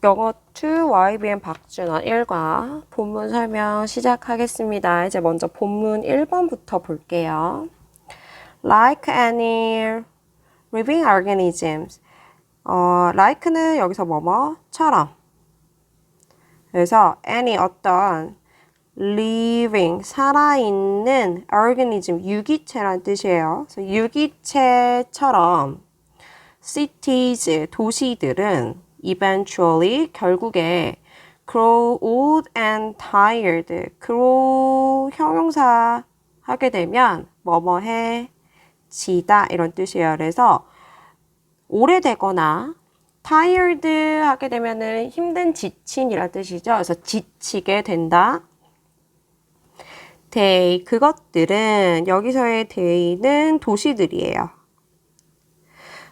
영어 2 YBN 박준원 1과 본문 설명 시작하겠습니다. 이제 먼저 본문 1번부터 볼게요. Like any living organisms. like는 여기서 뭐뭐처럼. 그래서 any 어떤 living 살아있는 organism 유기체란 뜻이에요. 그래서 유기체처럼 cities 도시들은 eventually 결국에 grow old and tired. grow 형용사 하게 되면 뭐뭐해지다 이런 뜻이에요. 그래서 오래되거나 tired 하게 되면은 힘든 지친이란 뜻이죠. 그래서 지치게 된다. they 그것들은 여기서의 they는 도시들이에요.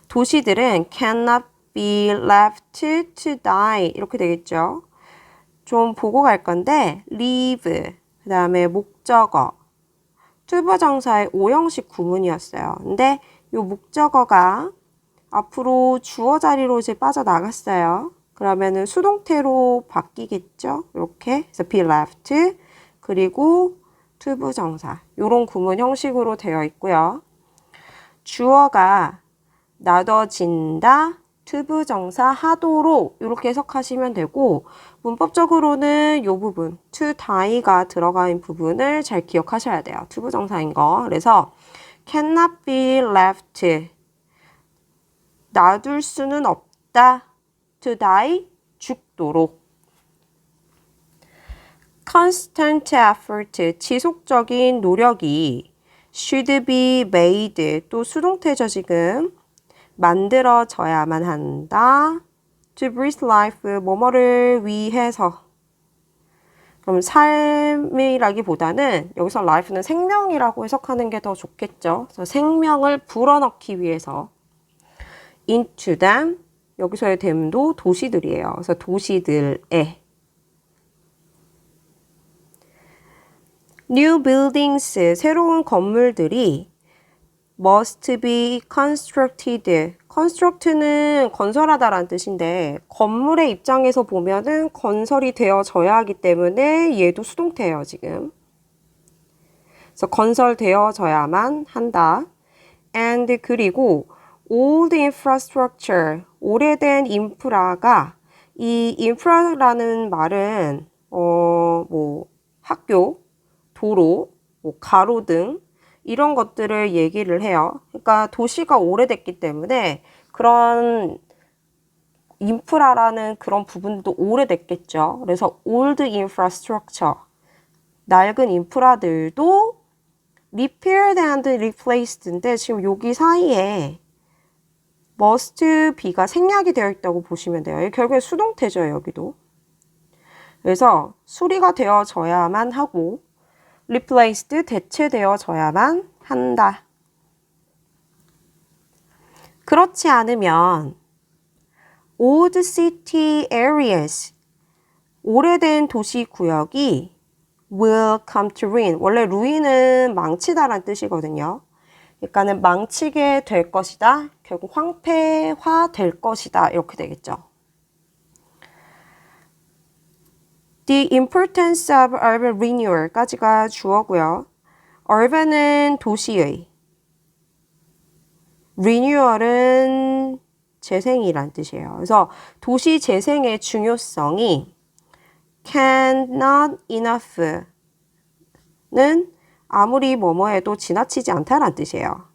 도시들은 cannot be left to die 이렇게 되겠죠. 좀 보고 갈 건데 live 그 다음에 목적어 투부정사의 5형식 구문이었어요. 근데 이 목적어가 앞으로 주어 자리로 이제 빠져나갔어요. 그러면은 수동태로 바뀌겠죠. 이렇게 그래서 be left 그리고 투부정사 이런 구문 형식으로 되어 있고요. 주어가 놔둬진다 투부정사 하도록 이렇게 해석하시면 되고 문법적으로는 이 부분 to die가 들어간 부분을 잘 기억하셔야 돼요. 투부정사인 거. 그래서 cannot be left 놔둘 수는 없다 to die 죽도록 constant effort 지속적인 노력이 should be made 또 수동태죠 지금 만들어져야만 한다. To breathe life, 뭐뭐를 위해서. 그럼 삶이라기보다는 여기서 life는 생명이라고 해석하는 게 더 좋겠죠. 그래서 생명을 불어넣기 위해서. Into them, 여기서의 them도 도시들이에요. 그래서 도시들에. New buildings, 새로운 건물들이 must be constructed. construct는 건설하다라는 뜻인데 건물의 입장에서 보면은 건설이 되어져야 하기 때문에 얘도 수동태예요, 지금. 그래서 건설되어져야만 한다. and 그리고 old infrastructure, 오래된 인프라가 이 인프라라는 말은 학교, 도로, 가로등 이런 것들을 얘기를 해요. 그러니까 도시가 오래됐기 때문에 그런 인프라라는 그런 부분도 오래됐겠죠. 그래서 old infrastructure, 낡은 인프라들도 repaired and replaced인데 지금 여기 사이에 must be가 생략이 되어 있다고 보시면 돼요. 결국에 수동태죠, 여기도. 그래서 수리가 되어져야만 하고 replaced 대체되어져야만 한다. 그렇지 않으면 old city areas 오래된 도시 구역이 will come to ruin. 원래 ruin은 망치다라는 뜻이거든요. 그러니까는 망치게 될 것이다. 결국 황폐화 될 것이다. 이렇게 되겠죠. The importance of urban renewal까지가 주어고요. urban은 도시의, renewal은 재생이란 뜻이에요. 그래서 도시 재생의 중요성이 cannot enough는 아무리 뭐뭐 해도 지나치지 않다란 뜻이에요.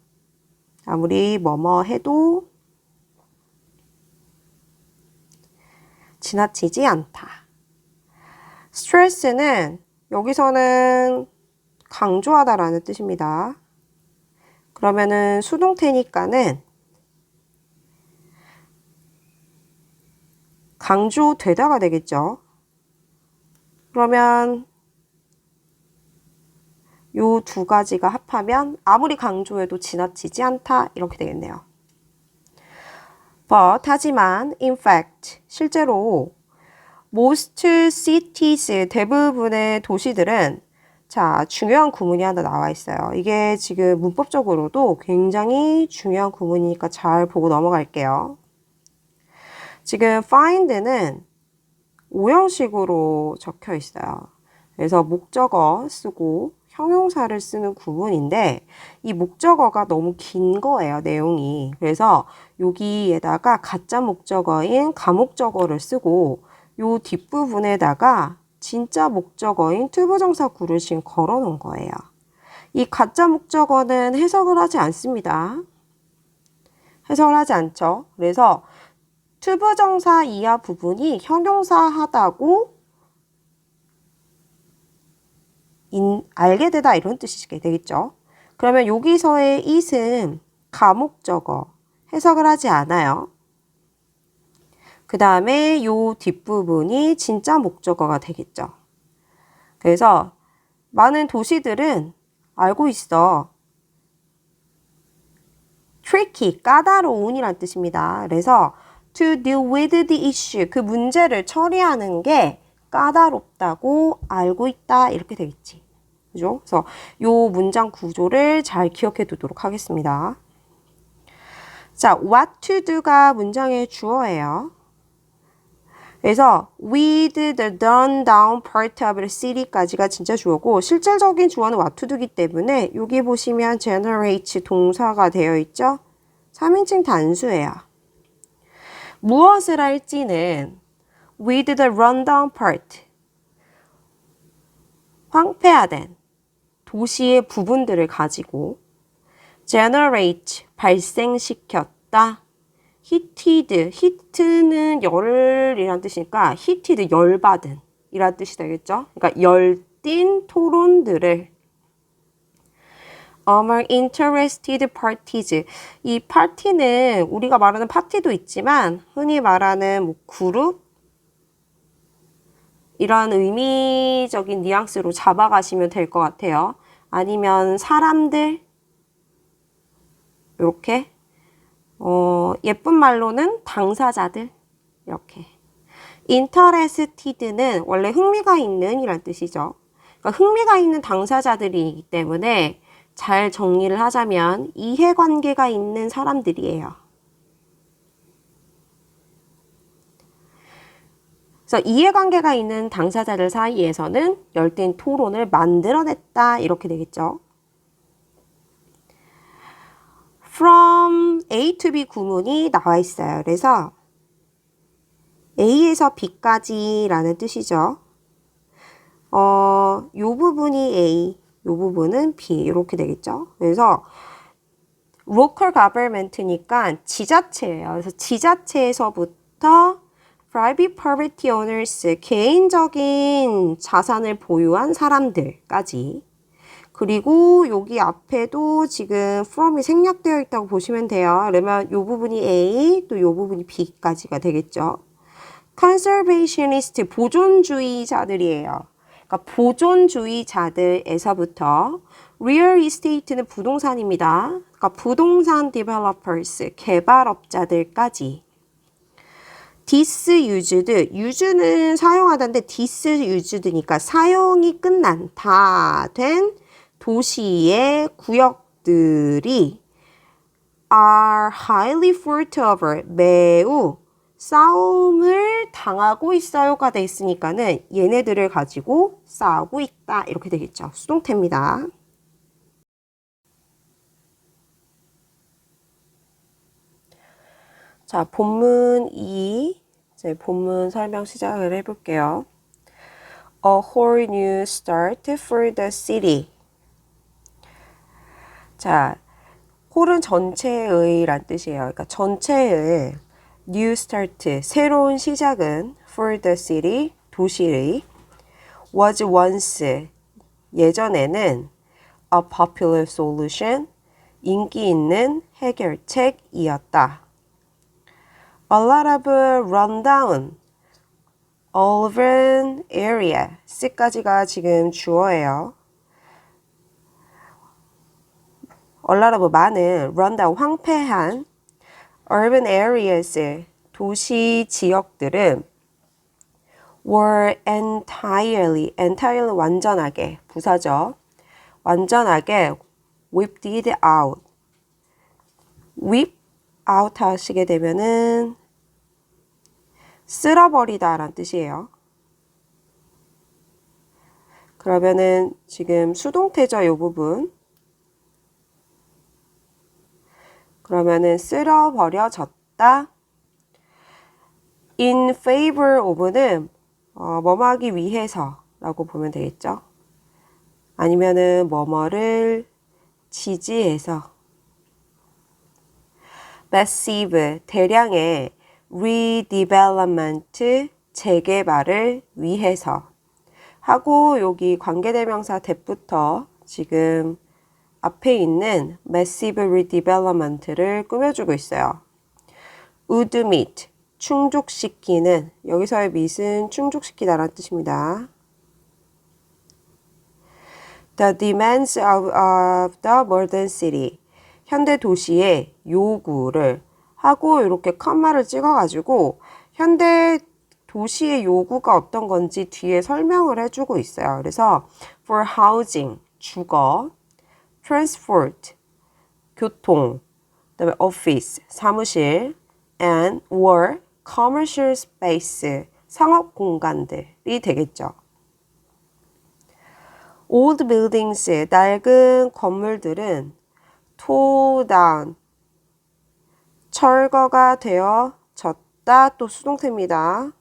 아무리 뭐뭐 해도 지나치지 않다. 스트레스는 여기서는 강조하다라는 뜻입니다. 그러면은 수동태니까는 강조되다가 되겠죠. 그러면 요 두 가지가 합하면 아무리 강조해도 지나치지 않다 이렇게 되겠네요. But 하지만 in fact 실제로 most cities 대부분의 도시들은 자 중요한 구문이 하나 나와 있어요. 이게 지금 문법적으로도 굉장히 중요한 구문이니까 잘 보고 넘어갈게요. 지금 find는 오형식으로 적혀 있어요. 그래서 목적어 쓰고 형용사를 쓰는 구문인데 이 목적어가 너무 긴 거예요, 내용이. 그래서 여기에다가 가짜 목적어인 가목적어를 쓰고 요 뒷부분에다가 진짜 목적어인 투부정사 구를 지금 걸어 놓은 거예요. 이 가짜 목적어는 해석을 하지 않습니다. 해석을 하지 않죠. 그래서 투부정사 이하 부분이 형용사하다고 알게 되다 이런 뜻이 되겠죠. 그러면 여기서의 it은 가목적어 해석을 하지 않아요. 그 다음에 요 뒷부분이 진짜 목적어가 되겠죠. 그래서 많은 도시들은 알고 있어. tricky, 까다로운이란 뜻입니다. 그래서 to deal with the issue, 그 문제를 처리하는 게 까다롭다고 알고 있다 이렇게 되겠지. 그죠? 그래서 요 문장 구조를 잘 기억해 두도록 하겠습니다. 자, what to do가 문장의 주어예요. 그래서 with the run down part of the city까지가 진짜 주어고 실질적인 주어는 what to do이기 때문에 여기 보시면 generate 동사가 되어 있죠. 3인칭 단수예요. 무엇을 할지는 with the run down part 황폐화된 도시의 부분들을 가지고 generate 발생시켰다. heated, heat는 열이란 뜻이니까 heated 열받은 이란 뜻이 되겠죠. 그러니까 열띤 토론들을 among interested parties. 이 파티는 우리가 말하는 파티도 있지만 흔히 말하는 뭐 그룹 이런 의미적인 뉘앙스로 잡아가시면 될 것 같아요. 아니면 사람들 이렇게 예쁜 말로는 당사자들 이렇게 interested는 원래 흥미가 있는 이란 뜻이죠. 그러니까 흥미가 있는 당사자들이기 때문에 잘 정리를 하자면 이해관계가 있는 사람들이에요. 그래서 이해관계가 있는 당사자들 사이에서는 열띤 토론을 만들어냈다 이렇게 되겠죠. From A to B 구문이 나와 있어요. 그래서 A에서 B까지 라는 뜻이죠. 요 부분이 A, 요 부분은 B 이렇게 되겠죠. 그래서 local government니까 지자체예요. 그래서 지자체에서부터 private property owners, 개인적인 자산을 보유한 사람들까지. 그리고 여기 앞에도 지금 from이 생략되어 있다고 보시면 돼요. 그러면 이 부분이 A, 또 이 부분이 B까지가 되겠죠. conservationist, 보존주의자들이에요. 그러니까 보존주의자들에서부터 real estate는 부동산입니다. 그러니까 부동산 developers, 개발업자들까지. disused, use는 사용하다인데 disused니까 사용이 끝난, 다 된 도시의 구역들이 are highly fought over, 매우 싸움을 당하고 있어요가 돼 있으니까는 얘네들을 가지고 싸우고 있다 이렇게 되겠죠. 수동태입니다. 자, 본문 2, 이제 본문 설명 시작을 해볼게요. A whole new start for the city. 자, whole은 전체의 란 뜻이에요. 그러니까 전체의 new start, 새로운 시작은 for the city, 도시의 was once, 예전에는 a popular solution, 인기 있는 해결책이었다. A lot of rundown, urban area, C까지가 지금 주어예요. A lot of 많은, rundown, 황폐한 urban areas, 도시 지역들은 were entirely 완전하게, 부사죠. 완전하게 wiped out. whip out 하시게 되면은 쓸어버리다 라는 뜻이에요. 그러면은 지금 수동태죠, 이 부분. 그러면은 쓸어버려졌다. In favor of는 뭐뭐 하기 위해서 라고 보면 되겠죠. 아니면은 뭐뭐를 지지해서. massive, 대량의 redevelopment, 재개발을 위해서 하고 여기 관계대명사 that부터 지금 앞에 있는 massive redevelopment를 꾸며주고 있어요. would meet, 충족시키는, 여기서의 meet은 충족시키다라는 뜻입니다. The demands of the modern city, 현대 도시의 요구를 하고 이렇게 컴마를 찍어가지고 현대 도시의 요구가 어떤 건지 뒤에 설명을 해주고 있어요. 그래서 for housing, 주거, transport, 교통, 그다음에 office, 사무실, and or commercial space, 상업 공간들이 되겠죠. old buildings, 낡은 건물들은 tore down, 철거가 되어졌다. 또 수동태입니다.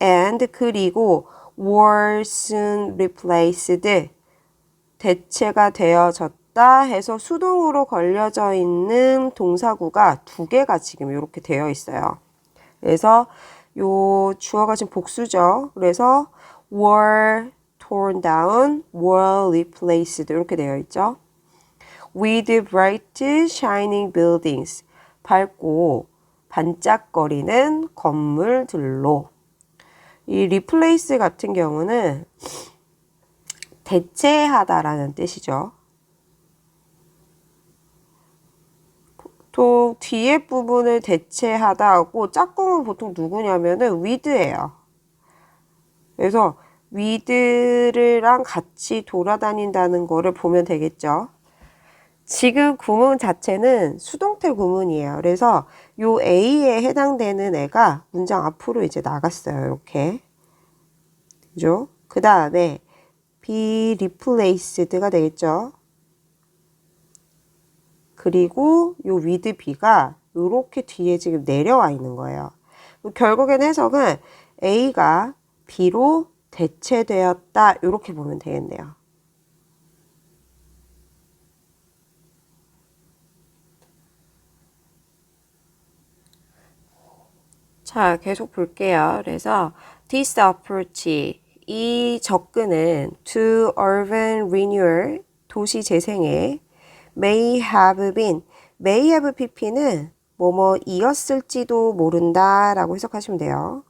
and 그리고 were soon replaced, 대체가 되어졌다 해서 수동으로 걸려져 있는 동사구가 두 개가 지금 이렇게 되어 있어요. 그래서 요 주어가 지금 복수죠. 그래서 were torn down, were replaced 이렇게 되어 있죠. with bright shining buildings, 밝고 반짝거리는 건물들로. 이 replace 같은 경우는 대체하다라는 뜻이죠. 보통 뒤에 부분을 대체하다 하고 짝꿍은 보통 누구냐면은 with예요. 그래서 with랑 같이 돌아다닌다는 거를 보면 되겠죠. 지금 구문 자체는 수동태 구문이에요. 그래서 요 A에 해당되는 애가 문장 앞으로 이제 나갔어요. 이렇게. 그죠? 그 다음에 be replaced가 되겠죠. 그리고 요 with be가 요렇게 뒤에 지금 내려와 있는 거예요. 결국엔 해석은 A가 B로 대체되었다. 요렇게 보면 되겠네요. 자, 계속 볼게요. 그래서 this approach, 이 접근은 to urban renewal, 도시 재생에 may have been, may have pp는 뭐뭐이었을지도 모른다 라고 해석하시면 돼요.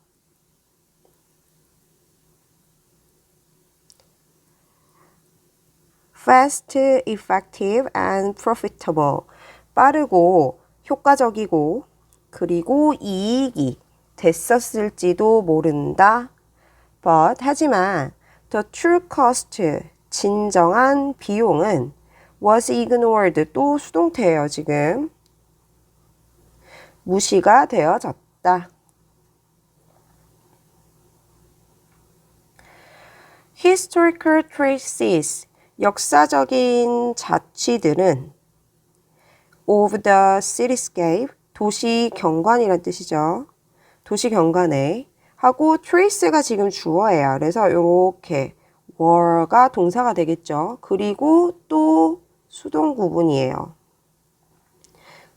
fast, effective, and profitable, 빠르고 효과적이고 그리고 이익이 됐었을지도 모른다. But, 하지만 the true cost, 진정한 비용은 was ignored, 또 수동태예요, 지금. 무시가 되어졌다. Historical traces, 역사적인 자취들은 of the cityscape, 도시 경관이란 뜻이죠. 도시 경관에 하고 trace가 지금 주어예요. 그래서 이렇게 were가 동사가 되겠죠. 그리고 또 수동 구문이에요.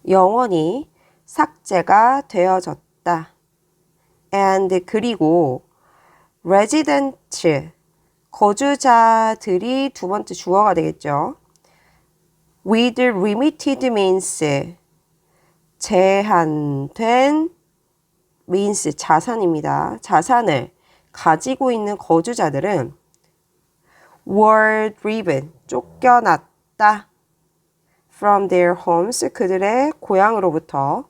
영원히 삭제가 되어졌다. and 그리고 resident, 거주자들이 두 번째 주어가 되겠죠. with limited means, 제한된 means, 자산입니다. 자산을 가지고 있는 거주자들은 were driven, 쫓겨났다. from their homes, 그들의 고향으로부터.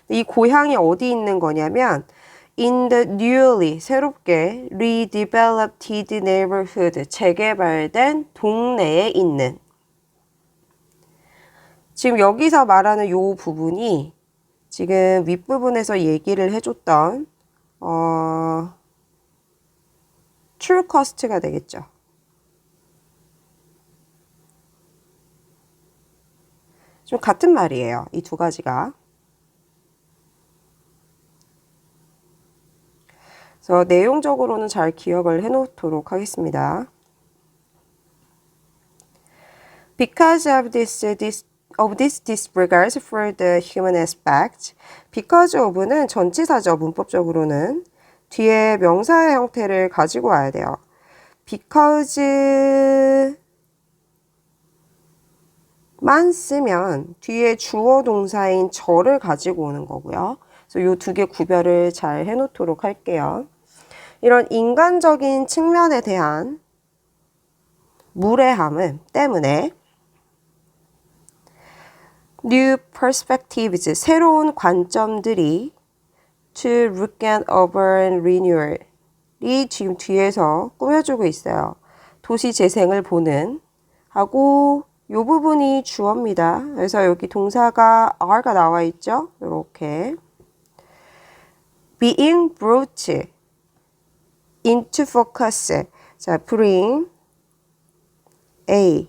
이 고향이 어디 있는 거냐면 in the newly, 새롭게 redeveloped neighborhood, 재개발된 동네에 있는. 지금 여기서 말하는 요 부분이 지금 윗부분에서 얘기를 해줬던 true cost가 되겠죠. 좀 같은 말이에요. 이 두 가지가. 그래서 내용적으로는 잘 기억을 해 놓도록 하겠습니다. Because of this disregards for the human aspect, because of는 전치사죠. 문법적으로는 뒤에 명사의 형태를 가지고 와야 돼요. because 만 쓰면 뒤에 주어 동사인 저를 가지고 오는 거고요. 그래서 이 두 개 구별을 잘 해놓도록 할게요. 이런 인간적인 측면에 대한 무례함은 때문에 new perspectives, 새로운 관점들이 to look at urban renewal 이 지금 뒤에서 꾸며주고 있어요. 도시 재생을 보는 하고 이 부분이 주어입니다. 그래서 여기 동사가 are가 나와 있죠. 이렇게 being brought into focus. 자, bring A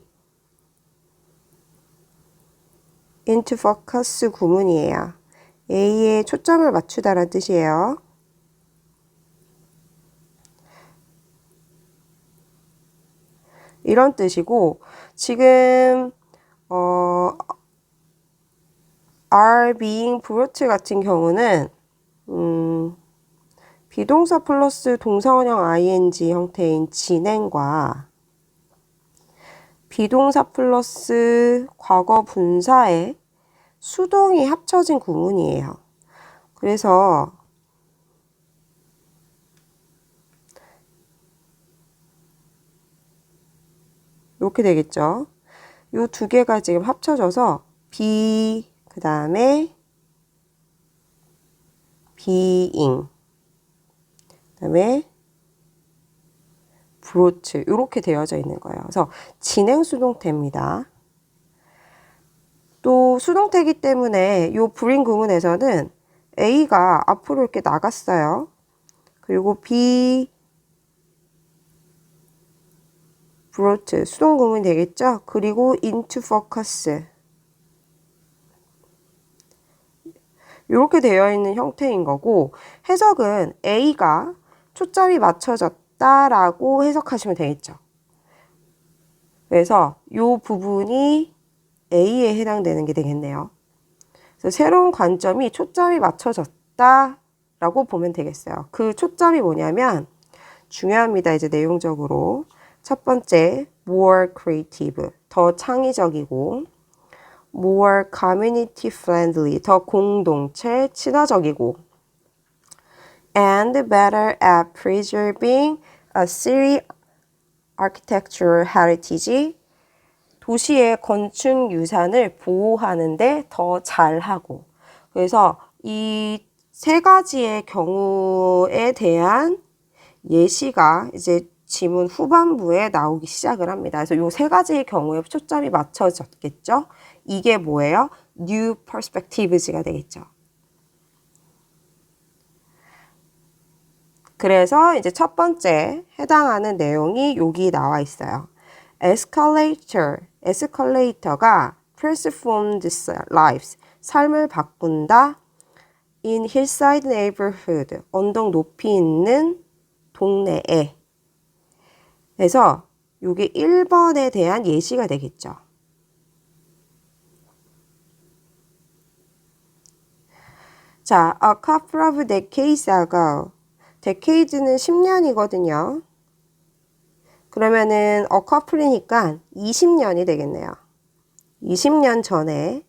into focus 구문이에요. A에 초점을 맞추다라는 뜻이에요. 이런 뜻이고 지금 are being brought 같은 경우는 비동사 플러스 동사원형 ing 형태인 진행과 비동사 플러스 과거 분사의 수동이 합쳐진 구문이에요. 그래서 이렇게 되겠죠. 이 두 개가 지금 합쳐져서 be 그 다음에 being 그 다음에 brought 이렇게 되어져 있는 거예요. 그래서 진행 수동태입니다. 또 수동태이기 때문에 이 bring 구문에서는 A가 앞으로 이렇게 나갔어요. 그리고 be brought 수동 구문이 되겠죠. 그리고 into focus 이렇게 되어 있는 형태인 거고 해석은 A가 초점이 맞춰졌다라고 해석하시면 되겠죠. 그래서 이 부분이 A에 해당되는 게 되겠네요. 그래서 새로운 관점이 초점이 맞춰졌다라고 보면 되겠어요. 그 초점이 뭐냐면 중요합니다. 이제 내용적으로 첫 번째 more creative 더 창의적이고 more community friendly 더 공동체 친화적이고 and better at preserving a city architectural heritage 도시의 건축 유산을 보호하는데 더 잘하고 그래서 이 세 가지의 경우에 대한 예시가 이제 지문 후반부에 나오기 시작을 합니다. 그래서 이 세 가지의 경우에 초점이 맞춰졌겠죠. 이게 뭐예요? New perspectives가 되겠죠. 그래서 이제 첫 번째 해당하는 내용이 여기 나와 있어요. 에스컬레이터가 transformed lives, 삶을 바꾼다. in hillside neighborhood, 언덕 높이 있는 동네에. 그래서 이게 1번에 대한 예시가 되겠죠. 자, a couple of decades ago. decade는 10년이거든요. 그러면은 a couple이니까 20년이 되겠네요. 20년 전에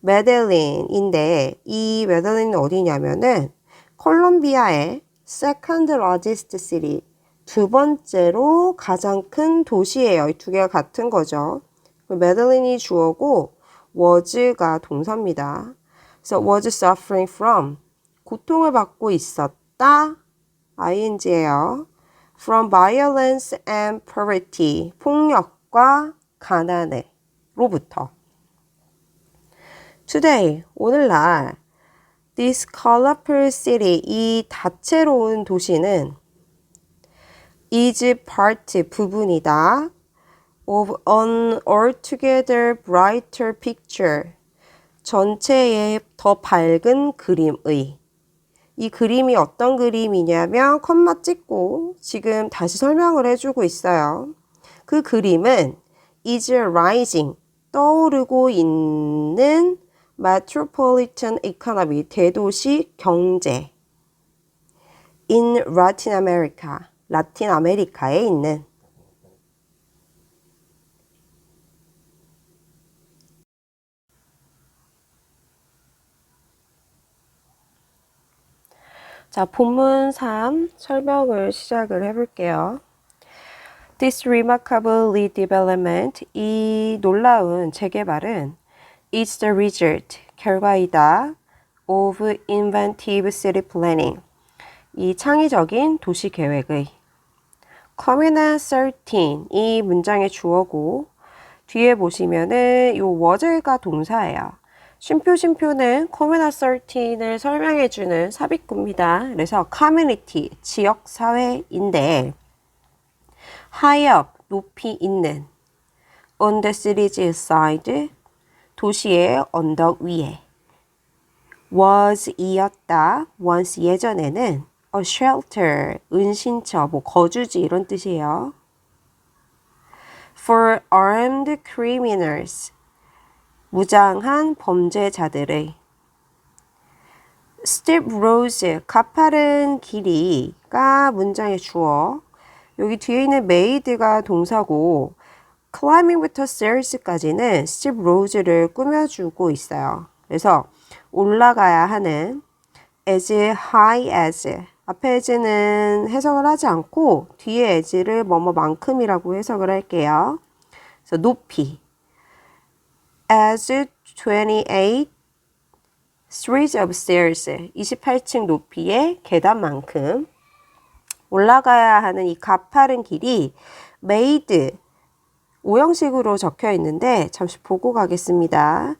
메델린인데 이 메델린은 어디냐면은 콜롬비아의 second largest city 두 번째로 가장 큰 도시예요. 이 두 개가 같은 거죠. 메델린이 주어고 was가 동사입니다. 그래서 was suffering from 고통을 받고 있었다 ing예요. from violence and poverty 폭력과 가난으로부터 Today, 오늘날 this colorful city, 이 다채로운 도시는 is part 부분이다. of an altogether brighter picture. 전체의 더 밝은 그림의. 이 그림이 어떤 그림이냐면 컴마 찍고 지금 다시 설명을 해주고 있어요. 그 그림은 is rising. 떠오르고 있는 metropolitan economy. 대도시 경제. in Latin America. 라틴 아메리카에 있는 자, 본문 3 설명을 시작을 해볼게요. This remarkable redevelopment, 이 놀라운 재개발은 is the result, 결과이다, of inventive city planning, 이 창의적인 도시 계획의. Comuna 13, 이 문장의 주어고, 뒤에 보시면은 요 was가 동사예요. 쉼표는 Comuna 13을 설명해주는 삽입구입니다. 그래서 community, 지역사회인데 high up, 높이 있는 on the city's side, 도시의 언덕 위에 was 이었다, once 예전에는 a shelter, 은신처, 뭐 거주지 이런 뜻이에요. For armed criminals, 무장한 범죄자들의. steep roads, 가파른 길이가 문장의 주어. 여기 뒤에 있는 made가 동사고 climbing부터 stairs까지는 steep roads를 꾸며주고 있어요. 그래서 올라가야 하는 as high as, 앞에 as는 해석을 하지 않고 뒤에 as를 뭐뭐만큼이라고 해석을 할게요. 그래서 높이 as 28 streets of stairs, 28층 높이의 계단만큼 올라가야 하는 이 가파른 길이 made, 오형식으로 적혀 있는데 잠시 보고 가겠습니다.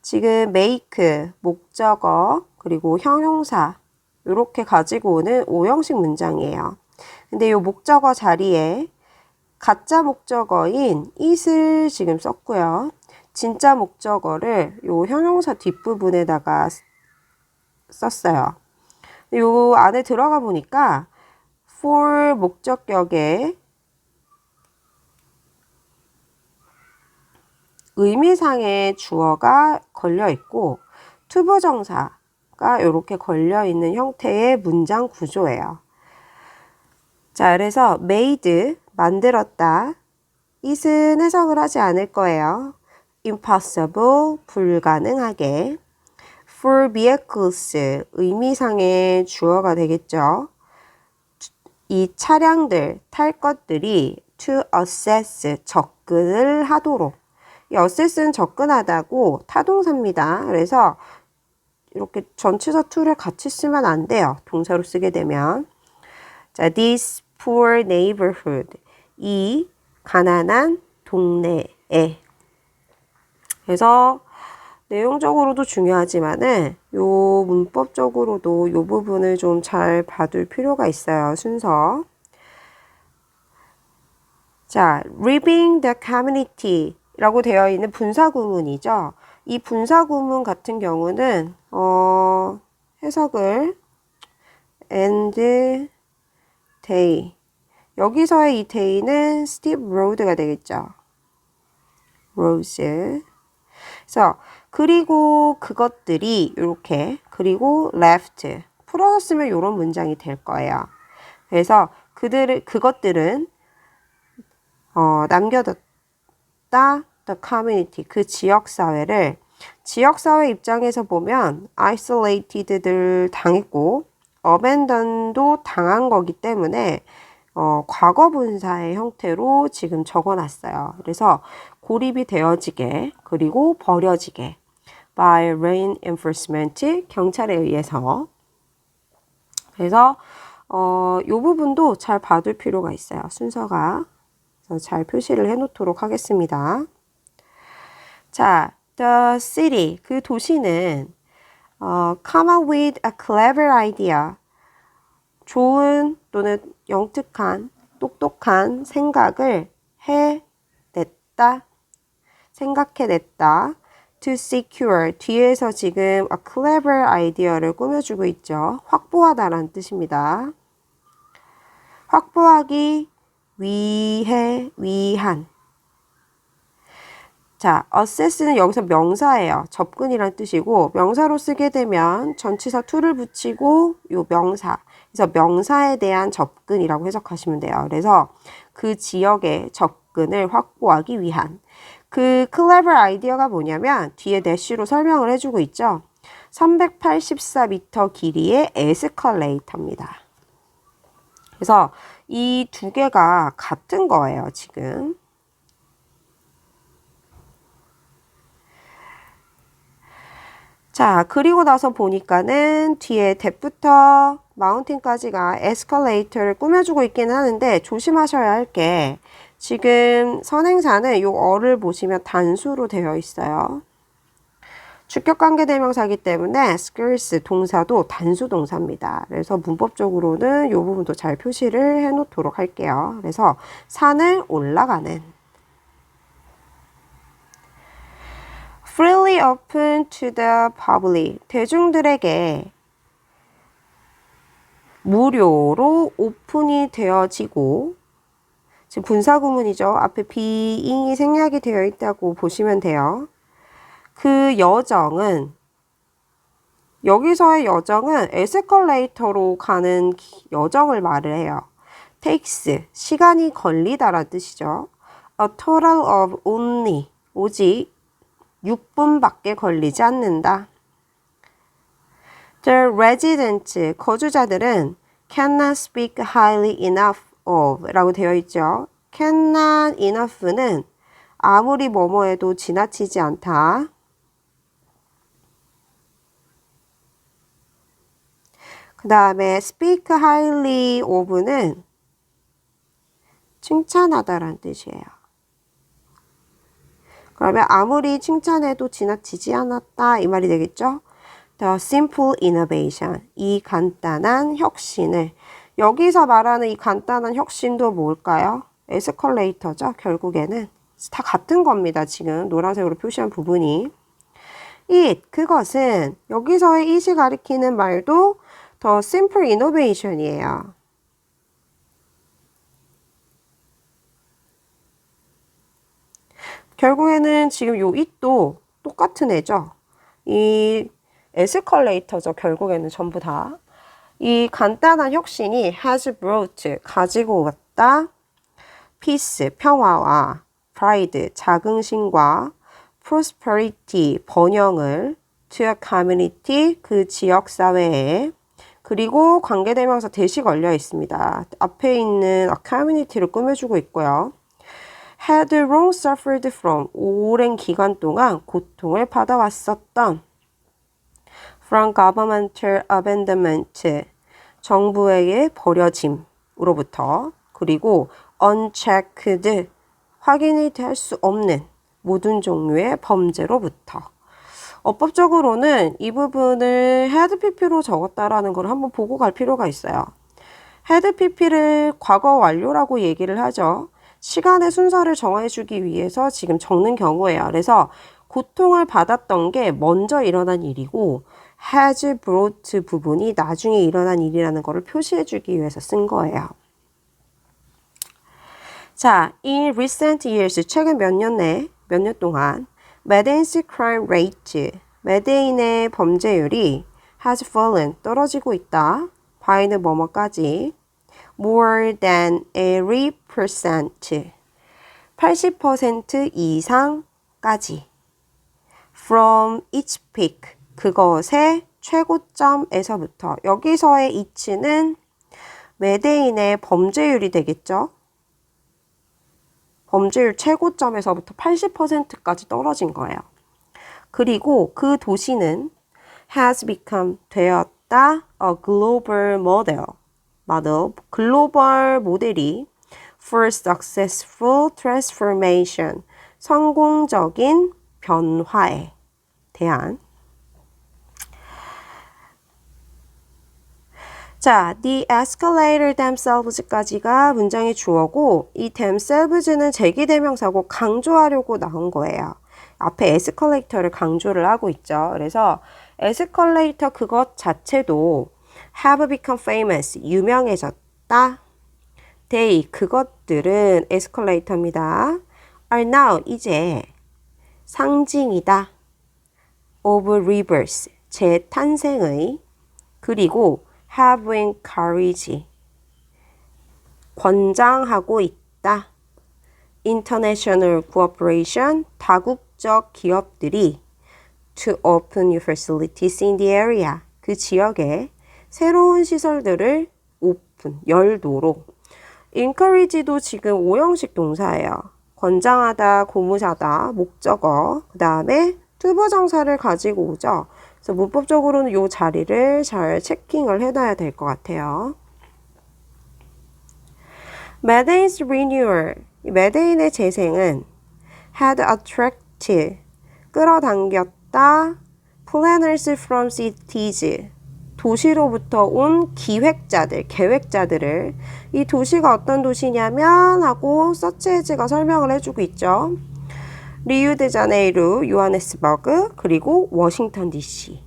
지금 make, 목적어, 그리고 형용사 이렇게 가지고 오는 오형식 문장이에요. 근데 이 목적어 자리에 가짜 목적어인 it을 지금 썼고요. 진짜 목적어를 요 형용사 뒷부분에다가 썼어요. 요 안에 들어가 보니까 for 목적격에 의미상의 주어가 걸려 있고 투부정사가 이렇게 걸려 있는 형태의 문장 구조예요. 자, 그래서 made, 만들었다. it은 해석을 하지 않을 거예요. impossible, 불가능하게. for vehicles, 의미상의 주어가 되겠죠. 이 차량들, 탈 것들이 to access, 접근을 하도록. 이 access는 접근하다고 타동사입니다. 그래서 이렇게 전치사 to를 같이 쓰면 안 돼요. 동사로 쓰게 되면. 자, this poor neighborhood, 이 가난한 동네에. 그래서 내용적으로도 중요하지만은 요 문법적으로도 요 부분을 좀 잘 봐둘 필요가 있어요. 순서. 자, leaving the community 라고 되어 있는 분사구문이죠. 이 분사구문 같은 경우는 해석을 and day, 여기서의 이 day는 steep road가 되겠죠. roads. 그래서 그리고 그것들이 이렇게, 그리고 left 풀어서 쓰면 이런 문장이 될 거예요. 그래서 그것들은 남겨뒀다 the community, 그 지역사회를. 지역사회 입장에서 보면 isolated들 당했고 abandoned도 당한 거기 때문에 과거 분사의 형태로 지금 적어놨어요. 그래서 고립이 되어지게, 그리고 버려지게 by rain enforcement, 경찰에 의해서. 그래서 이 부분도 잘 봐둘 필요가 있어요. 순서가. 그래서 잘 표시를 해놓도록 하겠습니다. 자, the city, 그 도시는 come up with a clever idea, 좋은 또는 영특한 똑똑한 생각을 해냈다. 생각해냈다. To secure. 뒤에서 지금 a clever idea를 꾸며주고 있죠. 확보하다라는 뜻입니다. 확보하기 위해, 위한. 자, assess는 여기서 명사예요. 접근이란 뜻이고 명사로 쓰게 되면 전치사 to를 붙이고 요 명사. 그래서 명사에 대한 접근이라고 해석하시면 돼요. 그래서 그 지역의 접근을 확보하기 위한. 그 clever idea가 뭐냐면 뒤에 대시로 설명을 해주고 있죠. 384m 길이의 에스컬레이터입니다. 그래서 이 두 개가 같은 거예요, 지금. 자, 그리고 나서 보니까는 뒤에 뎁부터 마운틴까지가 에스컬레이터를 꾸며주고 있기는 하는데 조심하셔야 할 게 지금 선행사는 요 어를 보시면 단수로 되어 있어요. 주격관계대명사이기 때문에 scarce 동사도 단수 동사입니다. 그래서 문법적으로는 요 부분도 잘 표시를 해 놓도록 할게요. 그래서 산을 올라가는 freely open to the public. 대중들에게 무료로 오픈이 되어지고 지금 분사구문이죠. 앞에 being이 생략이 되어 있다고 보시면 돼요. 그 여정은 여기서의 여정은 에스컬레이터로 가는 여정을 말을 해요. takes 시간이 걸리다라는 뜻이죠. A total of only 오직 6분밖에 걸리지 않는다. The residents, 거주자들은 cannot speak highly enough of 라고 되어 있죠. cannot enough는 아무리 뭐뭐해도 지나치지 않다. 그 다음에 speak highly of는 칭찬하다라는 뜻이에요. 그러면 아무리 칭찬해도 지나치지 않았다 이 말이 되겠죠? The simple innovation, 이 간단한 혁신을 여기서 말하는 이 간단한 혁신도 뭘까요? 에스컬레이터죠. 결국에는 다 같은 겁니다. 지금 노란색으로 표시한 부분이 it, 그것은 여기서의 it이 가리키는 말도 The simple innovation이에요. 결국에는 지금 요 it도 똑같은 애죠. 이 에스컬레이터죠. 결국에는 전부 다. 이 간단한 혁신이 has brought, 가지고 왔다. peace, 평화와 pride, 자긍심과 prosperity, 번영을 to a community, 그 지역사회에 그리고 관계대명사 대시 걸려 있습니다. 앞에 있는 a community를 꾸며주고 있고요. had long suffered from, 오랜 기간 동안 고통을 받아왔었던 from governmental abandonment, 정부에게 버려짐으로부터 그리고 unchecked, 확인이 될 수 없는 모든 종류의 범죄로부터. 어법적으로는 이 부분을 had pp로 적었다라는 걸 한번 보고 갈 필요가 있어요. had pp를 과거 완료라고 얘기를 하죠. 시간의 순서를 정해주기 위해서 지금 적는 경우예요. 그래서 고통을 받았던 게 먼저 일어난 일이고 has brought 부분이 나중에 일어난 일이라는 것을 표시해주기 위해서 쓴 거예요. 자, in recent years, 최근 몇 년 동안 Medein's crime rate, 메데인의 범죄율이 has fallen, 떨어지고 있다. by는 뭐뭐까지 more than 80%, 80% 이상까지 from its peak, 그것의 최고점에서부터. 여기서의 each는 메데인의 범죄율이 되겠죠. 범죄율 최고점에서부터 80%까지 떨어진 거예요. 그리고 그 도시는 has become, 되었다. a global model, 글로벌 모델이 for successful transformation, 성공적인 변화에 대한. 자, the escalator themselves까지가 문장의 주어고 이 themselves는 제기대명사고 강조하려고 나온 거예요. 앞에 에스컬레이터를 강조를 하고 있죠. 그래서 에스컬레이터 그것 자체도 have become famous, 유명해졌다. They, 그것들은 에스컬레이터입니다. are now, 이제 상징이다. of rivers, 재탄생의, 그리고 having courage, 권장하고 있다. international cooperation, 다국적 기업들이 to open new facilities in the area, 그 지역에 새로운 시설들을 오픈, 열도록. encourage도 지금 5형식 동사예요. 권장하다, 고무자다, 목적어, 그 다음에 투부정사를 가지고 오죠. 그래서 문법적으로는 이 자리를 잘 체킹을 해놔야 될 것 같아요. Medein's renewal, 메데인의 재생은 had attracted, 끌어당겼다, planners from cities, 도시로부터 온 기획자들, 계획자들을. 이 도시가 어떤 도시냐면 하고 서치에즈가 설명을 해주고 있죠. 리우데자네이루, 요하네스버그, 그리고 워싱턴 DC.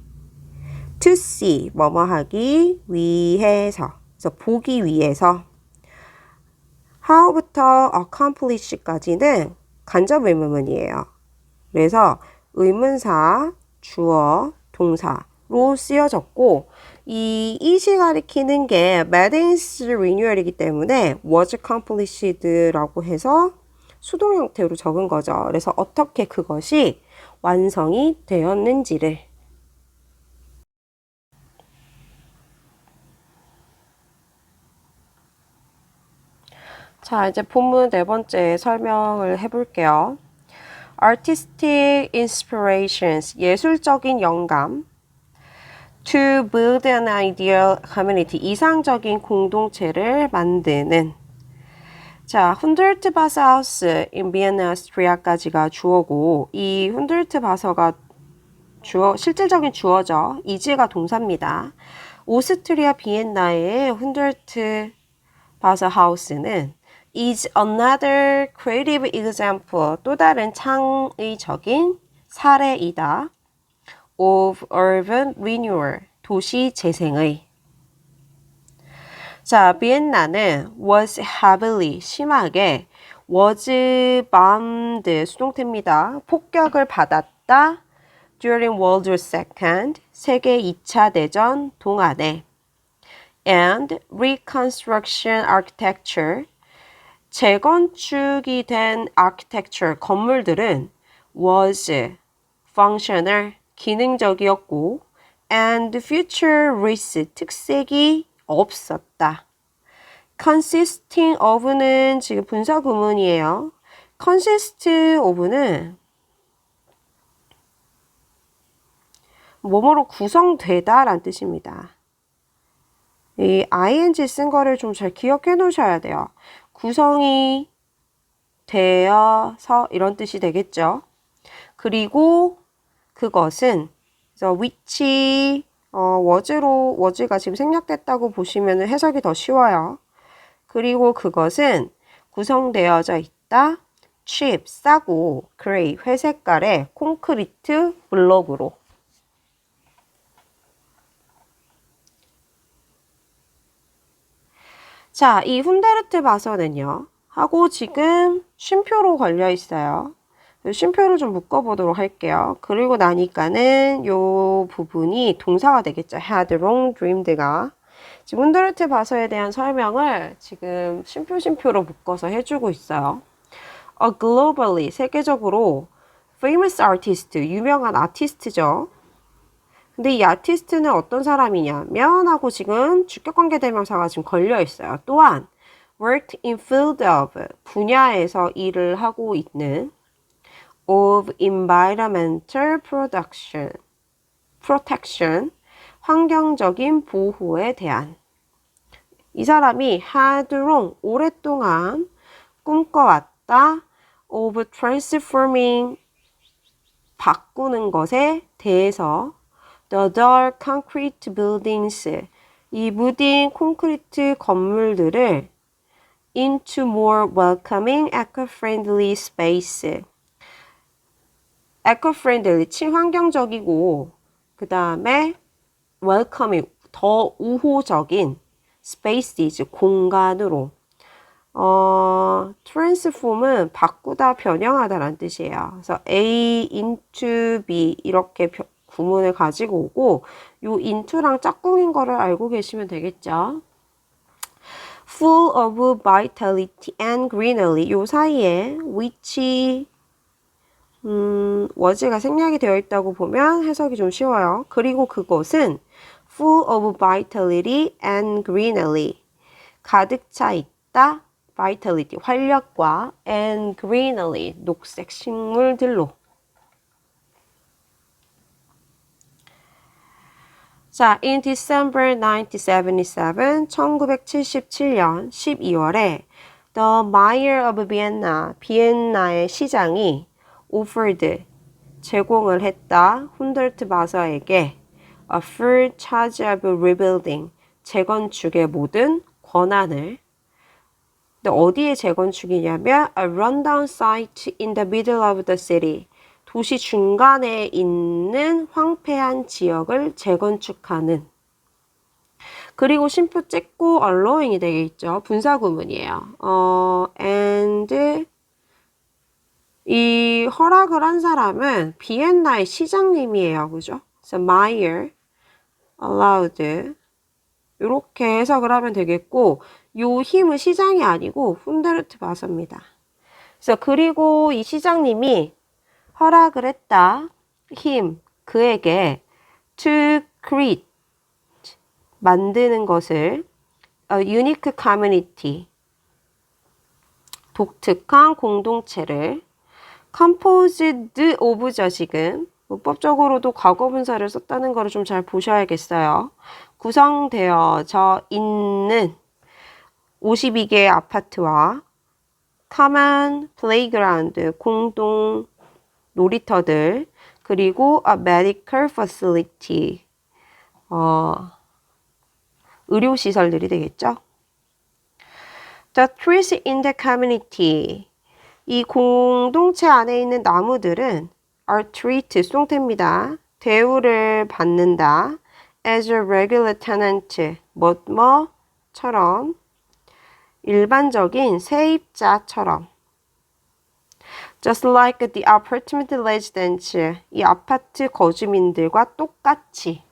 to see, 뭐뭐 하기 위해서, 그래서 보기 위해서. how부터 accomplish까지는 간접 의문문이에요. 그래서 의문사, 주어, 동사로 쓰여졌고 이 it이 가리키는 게 Medein's renewal이기 때문에 was accomplished라고 해서 수동 형태로 적은 거죠. 그래서 어떻게 그것이 완성이 되었는지를. 자, 이제 본문 네 번째 설명을 해볼게요. Artistic inspirations, 예술적인 영감. To build an ideal community, 이상적인 공동체를 만드는. 자, 훈들트바사우스 in Vienna, Austria까지가 주어고 이 훈들트바서가 실질적인 주어죠. 이지가 동사입니다. 오스트리아 비엔나의 훈들트바서하우스는 is another creative example, 또 다른 창의적인 사례이다. of urban renewal, 도시 재생의. 자, 비엔나는 was heavily, 심하게, was bombed, 수동태입니다. 폭격을 받았다. during World War II, 세계 2차 대전 동안에. and reconstruction architecture, 재건축이 된 architecture, 건물들은 was functional, 기능적이었고 and futurist, 특색이 없었다. consisting of는 지금 분사 구문이에요. consist of는 뭐뭐로 구성되다 라는 뜻입니다. 이 ing 쓴 거를 좀 잘 기억해 놓으셔야 돼요. 구성이 되어서 이런 뜻이 되겠죠. 그리고 그것은 그래서 which was가 지금 생략됐다고 보시면 해석이 더 쉬워요. 그리고 그것은 구성되어져 있다. cheap, 싸고 gray, 회색깔의 콘크리트 블록으로. 자, 이 훈데르트 바서는요. 하고 지금 쉼표로 걸려 있어요. 쉼표를 좀 묶어보도록 할게요. 그리고 나니까는 요 부분이 동사가 되겠죠. had long dreamed가. 지금 훈데르트 바서에 대한 설명을 지금 쉼표로 묶어서 해주고 있어요. A globally, 세계적으로 famous artist, 유명한 아티스트죠. 근데 이 아티스트는 어떤 사람이냐면 하고 지금 주격관계 대명사가 지금 걸려 있어요. 또한 worked in field of, 분야에서 일을 하고 있는 of environmental protection, 환경적인 보호에 대한. 이 사람이 had long, 오랫동안 꿈꿔왔다. of transforming, 바꾸는 것에 대해서 the dark concrete buildings, 이 무딘 콘크리트 건물들을 into more welcoming, eco-friendly space. eco-friendly, 친환경적이고 그 다음에 welcoming, 더 우호적인 spaces, 공간으로 transform은 바꾸다, 변형하다라는 뜻이에요. 그래서 A into B 이렇게 구문을 가지고 오고 요 into랑 짝꿍인 거를 알고 계시면 되겠죠. Full of vitality and greenery 요 사이에 which 워즈가 생략이 되어 있다고 보면 해석이 좀 쉬워요. 그리고 그것은 full of vitality and greenery 가득 차 있다. vitality, 활력과 and greenery, 녹색 식물들로. 자, in December 1977, 1977년 12월에 the mayor of Vienna, 비엔나의 시장이 offered, 제공을 했다. 훈덜트 바서에게 a full charge of rebuilding, 재건축의 모든 권한을. 근데 어디에 재건축이냐면 a rundown site in the middle of the city. 도시 중간에 있는 황폐한 지역을 재건축하는. 그리고 심표 찍고 allowing이 되겠죠. 분사구문이에요. and 이 허락을 한 사람은 비엔나의 시장님이에요. 그죠? 그래서 mayor allowed 이렇게 해석을 하면 되겠고 요 힘은 시장이 아니고 훈데르트 바서입니다. 그래서 그리고 이 시장님이 허락을 했다. 힘, 그에게 to create, 만드는 것을 a unique community, 독특한 공동체를 composed of 지금 문법적으로도 과거분사를 썼다는 거를 좀 잘 보셔야겠어요. 구성되어져 있는 52개의 아파트와 common playground, 공동 놀이터들, 그리고 a medical facility, 의료시설들이 되겠죠. The trees in the community, 이 공동체 안에 있는 나무들은 are treated, 송태입니다. 대우를 받는다. as a regular tenant, 뭐뭐처럼, 일반적인 세입자처럼. Just like the apartment residents, 이 아파트 거주민들과 똑같이.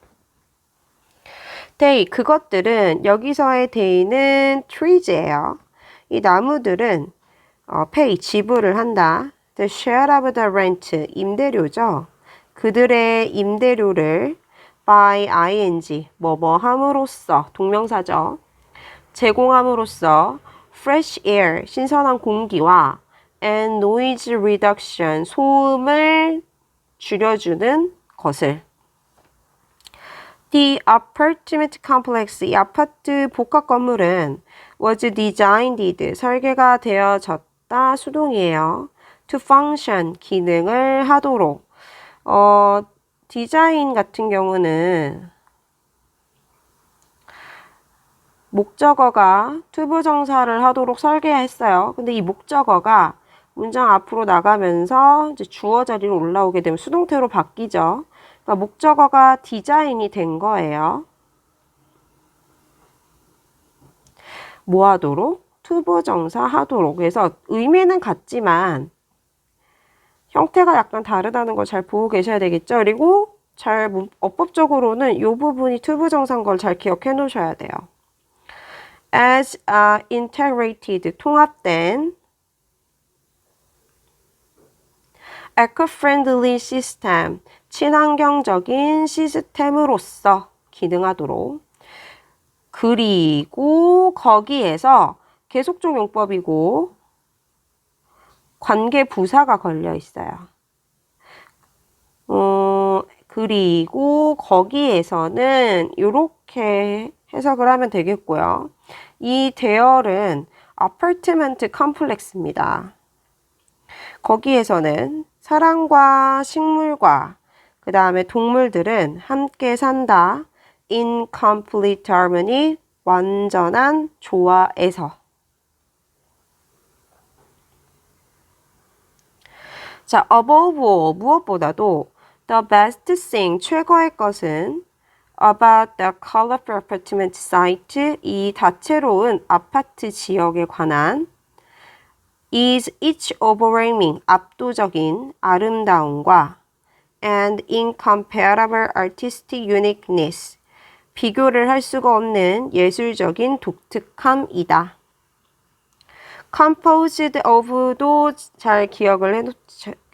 They, 그것들은 여기서의 they는 trees예요. 이 나무들은 pay, 지불을 한다. The share of the rent, 임대료죠. 그들의 임대료를 by ing, 뭐뭐 함으로써, 동명사죠. 제공함으로써 fresh air, 신선한 공기와 and noise reduction, 소음을 줄여주는 것을. The apartment complex, 이 아파트 복합 건물은 was designed, 설계가 되어졌다, 수동이에요. To function, 기능을 하도록. 디자인 같은 경우는 목적어가 투부정사를 하도록 설계했어요. 근데 이 목적어가 문장 앞으로 나가면서 이제 주어 자리로 올라오게 되면 수동태로 바뀌죠. 그러니까 목적어가 디자인이 된 거예요. 뭐 하도록? 투부정사 하도록. 그래서 의미는 같지만 형태가 약간 다르다는 걸 잘 보고 계셔야 되겠죠. 그리고 어법적으로는 이 부분이 투부정사인 걸 잘 기억해 놓으셔야 돼요. as a integrated, 통합된 eco-friendly system, 친환경적인 시스템으로서 기능하도록. 그리고 거기에서 계속적 용법이고 관계 부사가 걸려 있어요. 그리고 거기에서는 이렇게 해석을 하면 되겠고요. 이 대열은 아파트먼트 컴플렉스입니다. 거기에서는 사람과 식물과 그 다음에 동물들은 함께 산다. incomplete harmony, 완전한 조화에서. 자, above all, 무엇보다도 the best thing, 최고의 것은 about the colorful apartment site, 이 다채로운 아파트 지역에 관한 is its overwhelming, 압도적인 아름다움과 and incomparable artistic uniqueness, 비교를 할 수가 없는 예술적인 독특함이다. composed of도 잘 기억을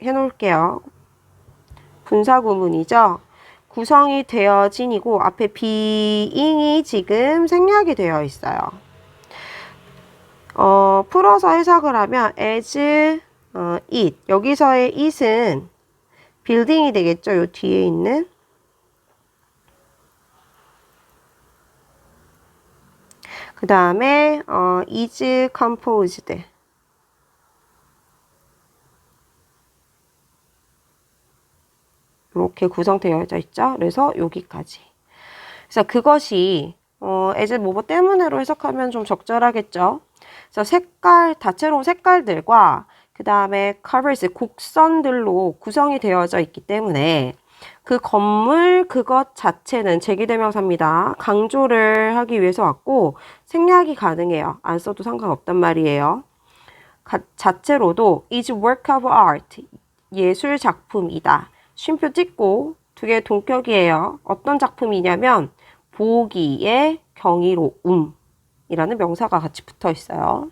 해놓을게요. 분사구문이죠. 구성이 되어진이고 앞에 being이 지금 생략이 되어 있어요. 풀어서 해석을 하면 as it, 여기서의 it은 빌딩이 되겠죠. 요 뒤에 있는. 그 다음에 is composed. 이렇게 구성되어 있죠. 그래서 여기까지. 그래서 그것이 as 뭐뭐 때문에로 해석하면 좀 적절하겠죠. 그래서 색깔, 다채로운 색깔들과 그 다음에 covers, 곡선들로 구성이 되어져 있기 때문에 그 건물 그것 자체는 제기대명사입니다. 강조를 하기 위해서 왔고 생략이 가능해요. 안 써도 상관없단 말이에요. 자체로도 is work of art, 예술 작품이다. 쉼표 찍고 두 개 동격이에요. 어떤 작품이냐면 보기의 경이로움이라는 명사가 같이 붙어 있어요.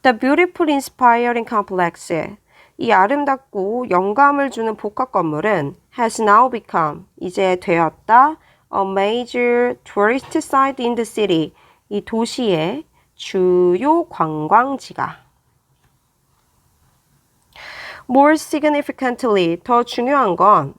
The beautiful, inspiring complex, 이 아름답고 영감을 주는 복합 건물은 has now become, 이제 되었다, a major tourist site in the city, 이 도시의 주요 관광지가. More significantly, 더 중요한 건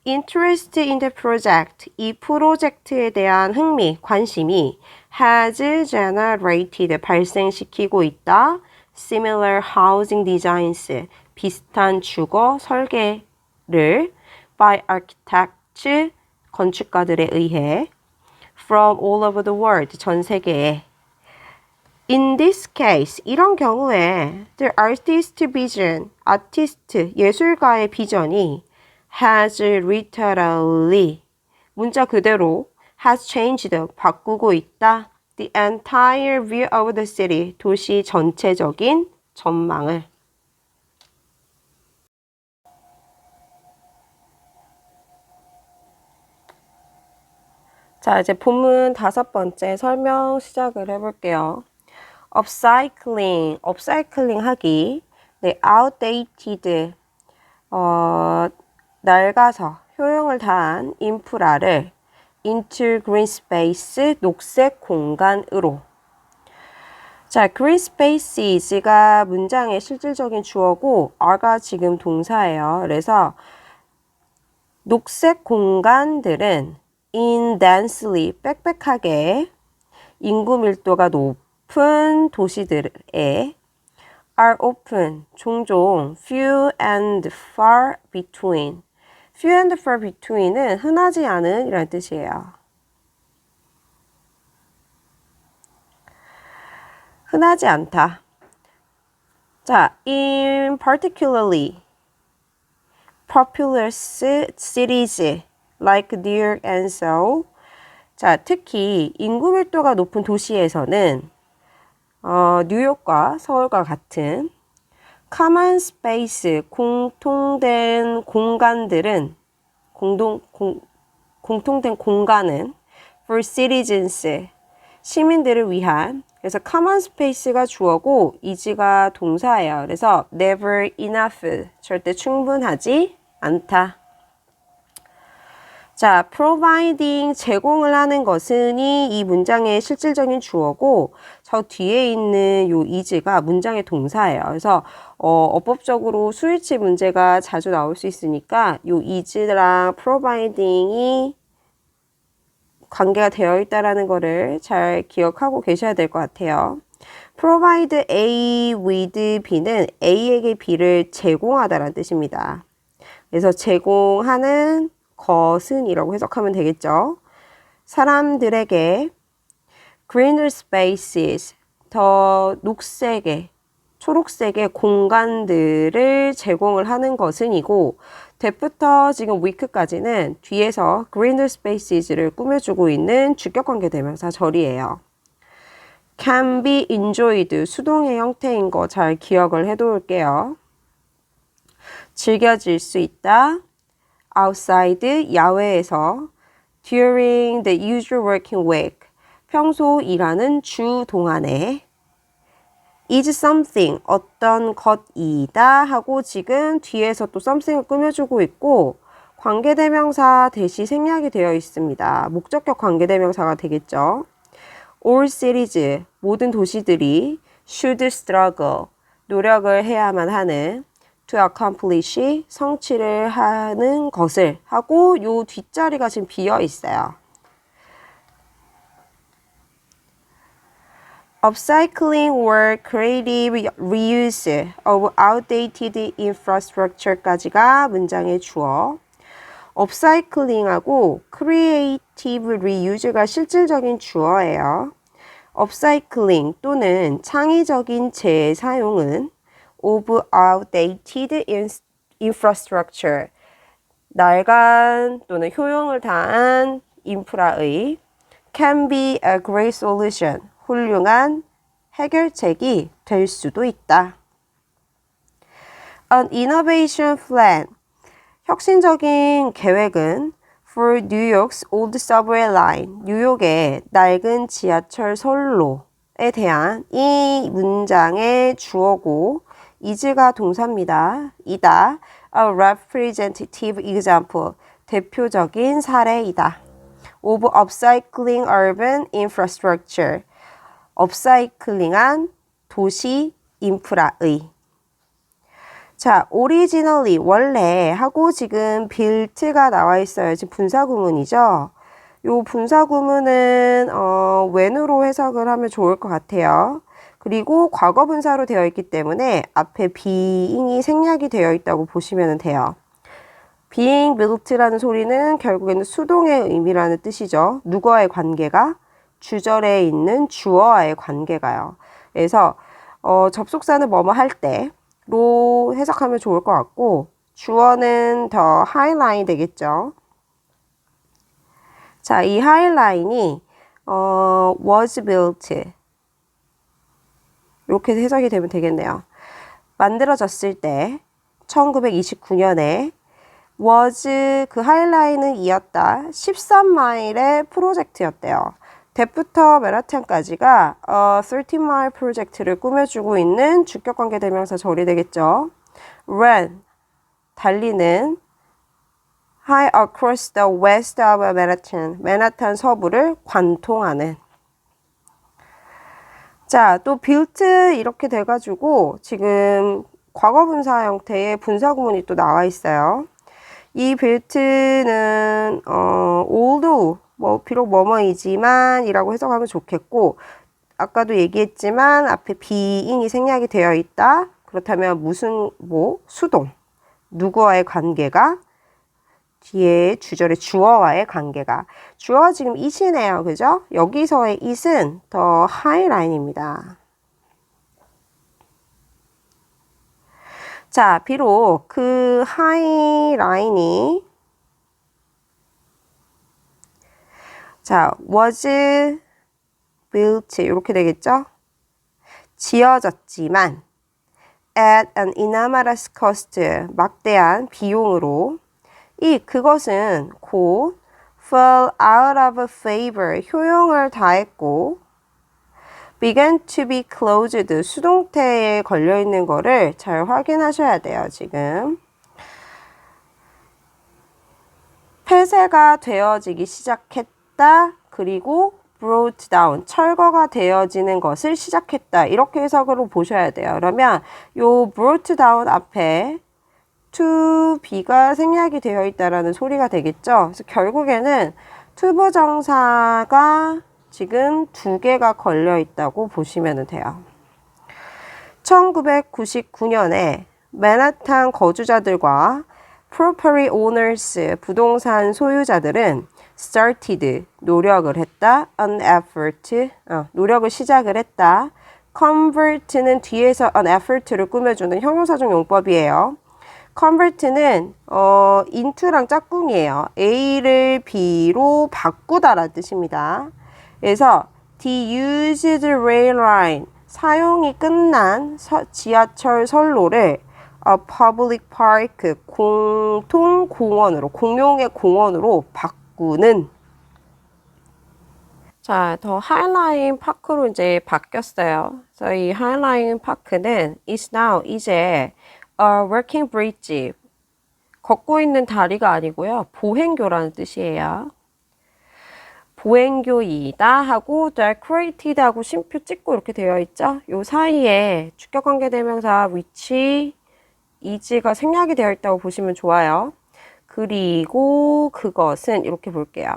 interest in the project, 이 프로젝트에 대한 흥미, 관심이 has generated, 발생시키고 있다. Similar housing designs, 비슷한 주거 설계를 by architects, 건축가들에 의해 from all over the world, 전 세계에. In this case, 이런 경우에 the artist's vision, 아티스트, 예술가의 비전이 has literally, 문자 그대로 has changed, 바꾸고 있다. The entire view of the city, 도시 전체적인 전망을. 자, 이제 본문 5번째 설명 시작을 해볼게요. upcycling 하기. 네, outdated, 낡아서 효용을 다한 인프라를 into green space, 녹색 공간으로. 자, green spaces가 문장의 실질적인 주어고 are가 지금 동사예요. 그래서 녹색 공간들은 in densely, 빽빽하게 인구 밀도가 높은 도시들에 are often, 종종 few and far between. few and far between은 흔하지 않은 이라는 뜻이에요. 흔하지 않다. 자, in particularly populous cities like New York and Seoul. 자, 특히 인구 밀도가 높은 도시에서는 뉴욕과 서울과 같은 common space, 공통된 공간들은 공통된 공간은 for citizens, 시민들을 위한. 그래서 common space가 주어고 is가 동사예요. 그래서 never enough, 절대 충분하지 않다. 자, providing, 제공을 하는 것은 이 문장의 실질적인 주어고 저 뒤에 있는 요 is가 문장의 동사예요. 그래서 어법적으로 수일치 문제가 자주 나올 수 있으니까 요 is랑 providing이 관계가 되어 있다라는 거를 잘 기억하고 계셔야 될 것 같아요. provide A with B는 A에게 B를 제공하다라는 뜻입니다. 그래서 제공하는 것은이라고 해석하면 되겠죠. 사람들에게 greener spaces, 더 녹색의, 초록색의 공간들을 제공을 하는 것은이고, that부터 지금 week까지는 뒤에서 greener spaces를 꾸며주고 있는 주격관계 대명사 절이에요. can be enjoyed, 수동의 형태인 거 잘 기억을 해놓을게요. 즐겨질 수 있다. outside, 야외에서. during the usual working week, 평소 일하는 주 동안에. is something, 어떤 것이다 하고 지금 뒤에서 또 something을 꾸며주고 있고 관계대명사 대시 생략이 되어 있습니다. 목적격 관계대명사가 되겠죠. all cities, 모든 도시들이 should struggle, 노력을 해야만 하는 to accomplish, 성취를 하는 것을 하고 요 뒷자리가 지금 비어 있어요. upcycling or creative reuse of outdated infrastructure까지가 문장의 주어. upcycling하고 creative reuse가 실질적인 주어예요. upcycling 또는 창의적인 재사용은 of outdated infrastructure, 낡은 또는 효용을 다한 인프라의 can be a great solution, 훌륭한 해결책이 될 수도 있다. An innovation plan, 혁신적인 계획은 for New York's old subway line, 뉴욕의 낡은 지하철 선로에 대한 이 문장의 주어고 is가 동사입니다. 이다. A representative example, 대표적인 사례이다. of upcycling urban infrastructure, 업사이클링한 도시 인프라의. 자, originally, 원래 하고 지금 built가 나와 있어요. 지금 분사구문이죠. 요 분사구문은 when으로 해석을 하면 좋을 것 같아요. 그리고 과거분사로 되어 있기 때문에 앞에 being이 생략이 되어 있다고 보시면 돼요. being built라는 소리는 결국에는 수동의 의미라는 뜻이죠. 누구와의 관계가? 주절에 있는 주어와의 관계가요. 그래서 접속사는 뭐뭐 할 때로 해석하면 좋을 것 같고 주어는 더 하이라인이 되겠죠. 자, 이 하이라인이 was built 이렇게 해석이 되면 되겠네요. 만들어졌을 때 1929년에 was 그 하이라인은 이었다. 13마일의 프로젝트였대요. that부터 맨하탄까지가 13mile 프로젝트를 꾸며주고 있는 주격관계 대명사 절이 되겠죠. run, 달리는 high across the west of Manhattan, 맨하탄 서부를 관통하는. 자, 또 built 이렇게 돼가지고 지금 과거분사 형태의 분사구문이 또 나와 있어요. 이 built는 although 비록 뭐뭐이지만 이라고 해석하면 좋겠고 아까도 얘기했지만 앞에 being이 생략이 되어 있다. 그렇다면 무슨 수동 누구와의 관계가 뒤에 주절의 주어와의 관계가 주어가 지금 it이네요. 그죠? 여기서의 it은 더 하이라인입니다. 자, 비록 그 하이라인이 자, was built 이렇게 되겠죠? 지어졌지만 at an enormous cost, 막대한 비용으로 그것은 곧 fell out of favor, 효용을 다했고 began to be closed, 수동태에 걸려있는 거를 잘 확인하셔야 돼요. 지금 폐쇄가 되어지기 시작했다. 그리고 brought down, 철거가 되어지는 것을 시작했다. 이렇게 해석으로 보셔야 돼요. 그러면 요 brought down 앞에 to be가 생략이 되어 있다라는 소리가 되겠죠. 그래서 결국에는 투부정사가 지금 2개가 걸려 있다고 보시면 돼요. 1999년에 맨하탄 거주자들과 property owners, 부동산 소유자들은 started, 노력을 했다. an effort, 노력을 시작을 했다. convert는 뒤에서 an effort를 꾸며주는 형용사적 용법이에요. convert는 into랑 짝꿍이에요. A를 B로 바꾸다라는 뜻입니다. 그래서 the used rail line, 사용이 끝난 지하철 선로를 a public park, 공통 공원으로, 공용의 공원으로 바꾸는. 자, 더 하이라인 파크로 이제 바뀌었어요. 그래서 이 하이라인 파크는 is now, 이제 a working bridge, 걷고 있는 다리가 아니고요. 보행교라는 뜻이에요. 보행교이다 하고 decorated 하고 쉼표 찍고 이렇게 되어 있죠. 요 사이에 주격관계대명사 which, is가 생략이 되어 있다고 보시면 좋아요. 그리고 그것은 이렇게 볼게요.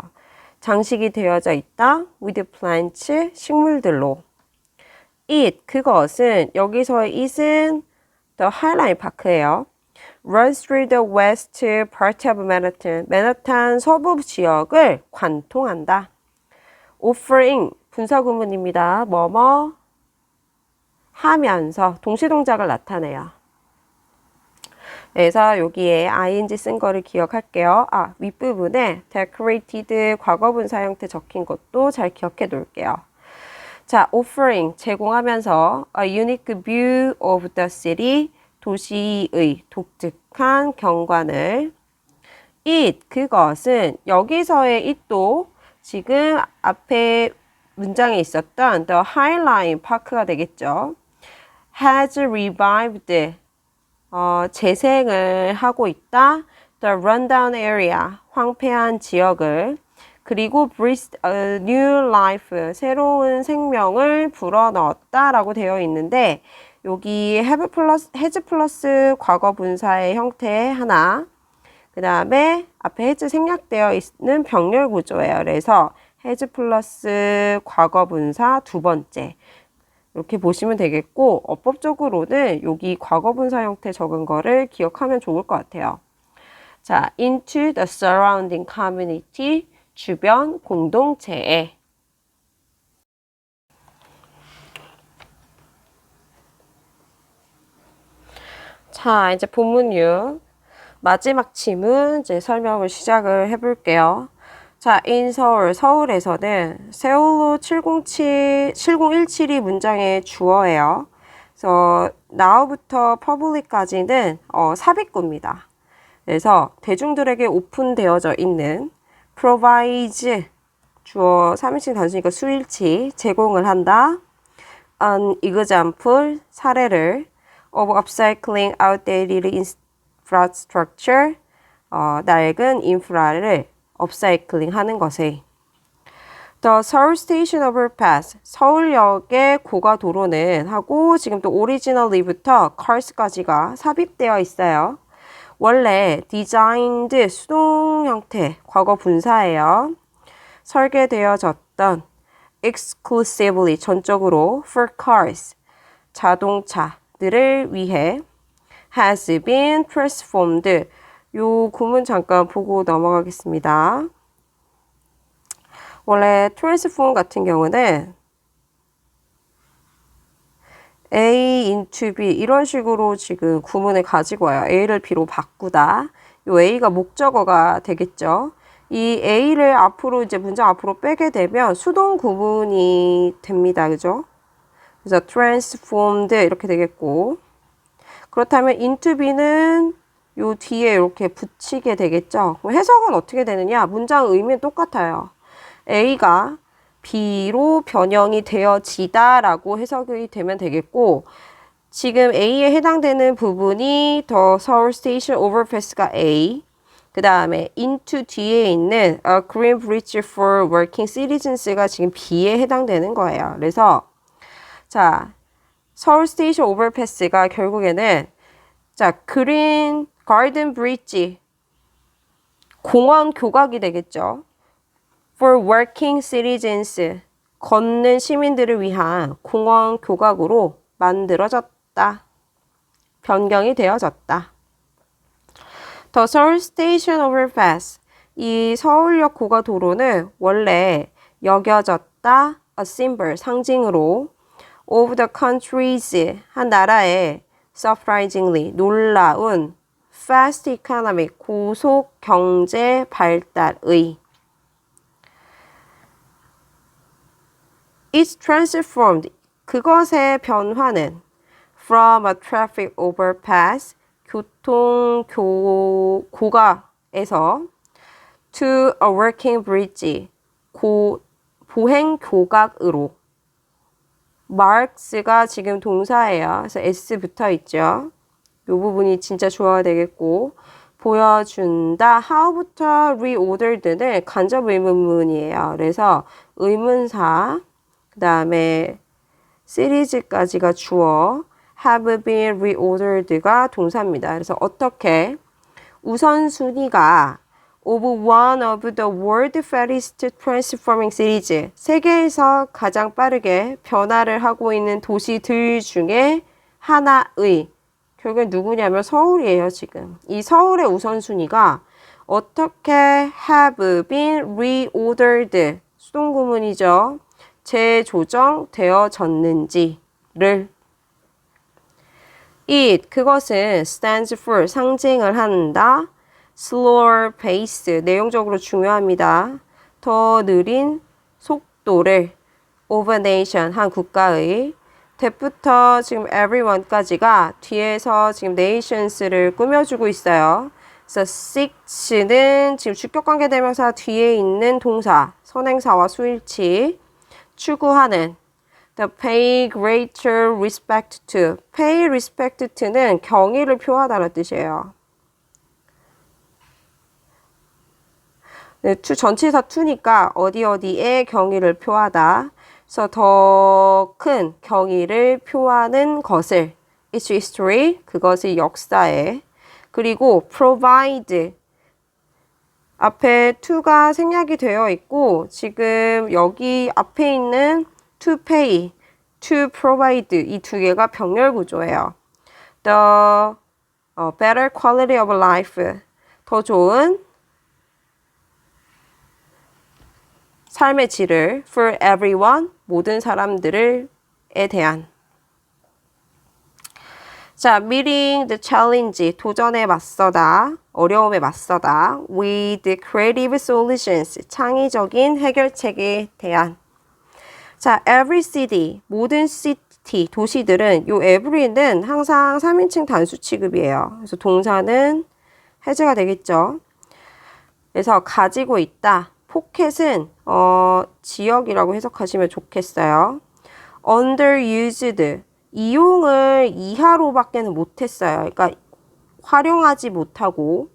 장식이 되어져 있다. with plants, 식물들로. it, 그것은 여기서의 it은 the Highline Park예요. runs through the west part of Manhattan. 맨하탄 서부 지역을 관통한다. offering, 분사구문입니다. 뭐뭐 하면서 동시동작을 나타내요. 그래서 여기에 ing 쓴 거를 기억할게요. 윗부분에 decorated 과거분사 형태 적힌 것도 잘 기억해 놓을게요. 자, offering, 제공하면서 a unique view of the city, 도시의 독특한 경관을. it, 그것은 여기서의 it도 지금 앞에 문장에 있었던 the Highline Park가 되겠죠. has revived, 재생을 하고 있다. The rundown area, 황폐한 지역을. 그리고 breathed a new life, 새로운 생명을 불어넣었다 라고 되어 있는데 여기 has 플러스 과거 분사의 형태 하나, 그 다음에 앞에 has 생략되어 있는 병렬 구조예요. 그래서 has 플러스 과거 분사 두 번째 이렇게 보시면 되겠고, 어법적으로는 여기 과거 분사 형태 적은 거를 기억하면 좋을 것 같아요. 자, into the surrounding community, 주변 공동체에. 자, 이제 본문 6 마지막 지문 이제 설명을 시작을 해볼게요. 자, in 서울, 서울에서는 세월호 7017이 문장의 주어예요. 그래서 now부터 public까지는 삽입구입니다. 그래서 대중들에게 오픈되어져 있는 provides, 주어 3인칭 단수니까 수일치, 제공을 한다. an example, 사례를 of upcycling outdated infrastructure, 낡은 인프라를 업사이클링 하는 것에. The Seoul Station Overpass, 서울역의 고가도로는 하고 지금 또 originally부터 cars까지가 삽입되어 있어요. 원래 designed, 수동 형태, 과거 분사예요. 설계되어졌던 exclusively, 전적으로 for cars, 자동차들을 위해 has been transformed, 요 구문 잠깐 보고 넘어가겠습니다. 원래 transform 같은 경우는 A into B 이런 식으로 지금 구문을 가지고 와요. A를 B로 바꾸다. 요 A가 목적어가 되겠죠. 이 A를 앞으로 이제 문장 앞으로 빼게 되면 수동 구문이 됩니다. 그죠? 그래서 transformed 이렇게 되겠고, 그렇다면 into B는 요 뒤에 이렇게 붙이게 되겠죠. 그럼 해석은 어떻게 되느냐? 문장 의미는 똑같아요. A가 B로 변형이 되어지다 라고 해석이 되면 되겠고, 지금 A에 해당되는 부분이 더 서울 스테이션 오버패스가 A, 그 다음에 into 뒤에 있는 a green bridge for working citizens가 지금 B에 해당되는 거예요. 그래서 자, 서울 스테이션 오버패스가 결국에는 자, 그린 가든 브릿지, 공원 교각이 되겠죠. For working citizens, 걷는 시민들을 위한 공원 교각으로 만들어졌다. 변경이 되어졌다. The Seoul Station Overpass. 이 서울역 고가도로는 원래 여겨졌다, a symbol, 상징으로 of the country's, 한 나라의 surprisingly, 놀라운 fast economic, 고속 경제 발달의 It's transformed, 그것의 변화는 from a traffic overpass, 고가에서 to a working bridge, 보행 교각으로. marks가 지금 동사예요. 그래서 s 붙어 있죠. 이 부분이 진짜 좋아야 되겠고, 보여준다. how부터 reordered는 간접 의문문이에요. 그래서 의문사, 그 다음에 시리즈까지가 주어, have been reordered가 동사입니다. 그래서 어떻게 우선순위가 of one of the world fastest transforming cities, 세계에서 가장 빠르게 변화를 하고 있는 도시들 중에 하나의, 결국엔 누구냐면 서울이에요, 지금. 이 서울의 우선순위가 어떻게 have been reordered, 수동구문이죠. 재조정되어졌는지를. It, 그것은 stands for, 상징을 한다. slower pace, 내용적으로 중요합니다. 더 느린 속도를 of a nation, 한 국가의. that부터 지금 everyone까지가 뒤에서 지금 nations를 꾸며주고 있어요. 그래서 seek는 지금 주격관계대명사 뒤에 있는 동사, 선행사와 수일치. 추구하는 the pay greater respect to, pay respect to는 경의를 표하다는 뜻이에요. 네, 전치사 to니까 어디에 경의를 표하다. 그래서 더 큰 경의를 표하는 것을 its history, 그것의 역사에. 그리고 provide, 앞에 to가 생략이 되어 있고 지금 여기 앞에 있는 to pay, to provide 이 두 개가 병렬 구조예요. The better quality of life, 더 좋은 삶의 질을 for everyone, 모든 사람들에 대한. 자, meeting the challenge, 도전에 맞서다, 어려움에 맞서다. with creative solutions, 창의적인 해결책에 대한. 자, every city, 모든 city, 도시들은 요 every는 항상 3인칭 단수 취급이에요. 그래서 동사는 해제가 되겠죠. 그래서 가지고 있다. 포켓은 지역이라고 해석하시면 좋겠어요. underused, 이용을 이하로밖에는 못했어요. 그러니까 활용하지 못하고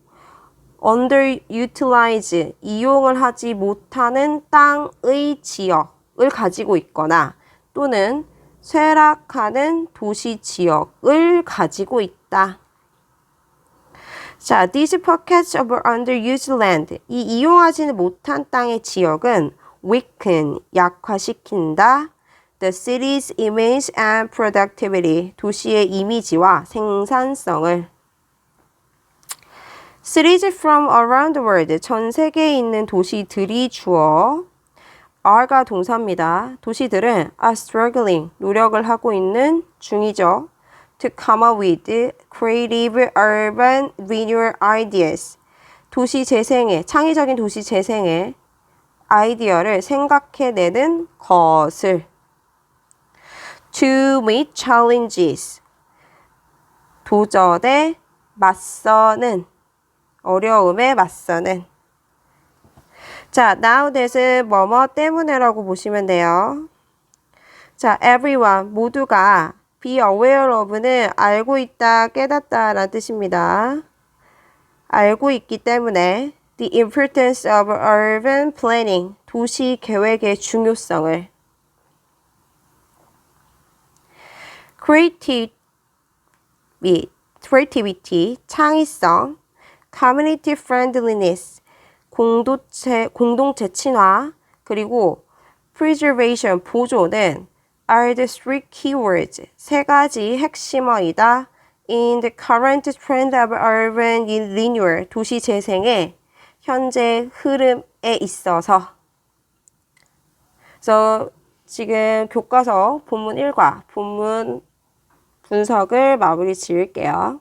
underutilize, 이용을 하지 못하는 땅의 지역을 가지고 있거나 또는 쇠락하는 도시 지역을 가지고 있다. 자, these pockets of underused land, 이 이용하지는 못한 땅의 지역은 weaken, 약화시킨다. The city's image and productivity, 도시의 이미지와 생산성을. Cities from around the world, 전 세계에 있는 도시들이 주어. are가 동사입니다. 도시들은 are struggling, 노력을 하고 있는 중이죠. To come up with creative urban renewal ideas, 도시 재생의, 창의적인 도시 재생의 아이디어를 생각해내는 것을. To meet challenges, 도전에 맞서는, 어려움에 맞서는. 자, now that은 뭐뭐 때문에라고 보시면 돼요. 자, everyone, 모두가 be aware of는 알고 있다, 깨닫다 라는 뜻입니다. 알고 있기 때문에 the importance of urban planning, 도시 계획의 중요성을. creativity, 창의성. community friendliness, 공동체 친화. 그리고 preservation, 보존은 are the three keywords, 세 가지 핵심어이다 in the current trend of urban renewal, 도시 재생의 현재 흐름에 있어서. 그래서 지금 교과서 본문 1과 본문 분석을 마무리 지을게요.